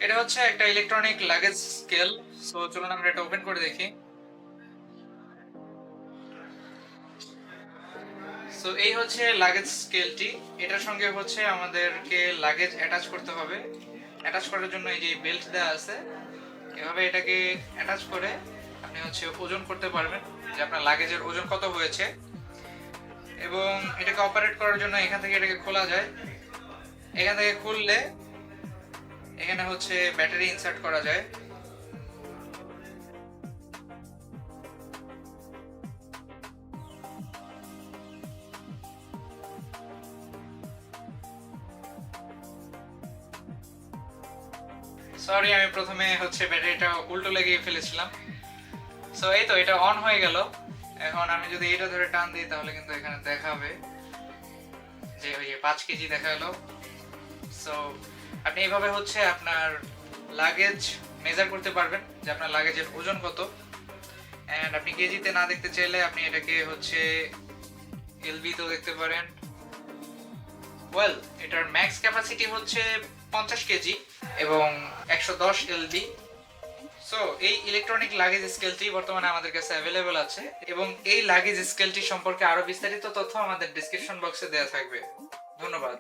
এটা হচ্ছে একটা ইলেকট্রনিক লাগেজ স্কেল। সো চলুন আমরা এটা ওপেন করে দেখি। সো এই হচ্ছে লাগেজ স্কেলটি। এটার সঙ্গে হচ্ছে আমাদেরকে লাগেজ অ্যাটাচ করতে হবে। অ্যাটাচ করার জন্য এই যে বেল্ট দেওয়া আছে, এভাবে এটাকে অ্যাটাচ করে আপনি হচ্ছে ওজন করতে পারবেন যে আপনার লাগেজের ওজন কত হয়েছে। এবং এটাকে অপারেট করার জন্য এখান থেকে এটাকে খোলা যায়। এখান থেকে খুললে এখানে হচ্ছে ব্যাটারি ইনসার্ট করা যায়। সরি, আমি প্রথমে হচ্ছে ব্যাটারিটা উল্টো লাগিয়ে ফেলেছিলাম। সো এই তো এটা অন হয়ে গেল। এখন আমি যদি এটা ধরে টান দিই তাহলে কিন্তু এখানে দেখাবে যে ওই 5 কেজি দেখা গেল। সো আপনি এইভাবে হচ্ছে আপনার লাগেজ মেজার করতে পারবেন যে আপনার লাগেজের ওজন কত। অ্যান্ড আপনি কেজিতে না দেখতে চাইলে আপনি এটাকে হচ্ছে এলবিতেও দেখতে পারেন। ওয়েল, এটার ম্যাক্স ক্যাপাসিটি হচ্ছে 50 কেজি এবং 110 এলবি। সো এই ইলেকট্রনিক লাগেজ স্কেলটি বর্তমানে আমাদের কাছে অ্যাভেলেবল আছে এবং এই লাগেজ স্কেলটি সম্পর্কে আরো বিস্তারিত তথ্য আমাদের ডেসক্রিপশন বক্সে দেওয়া থাকবে। ধন্যবাদ।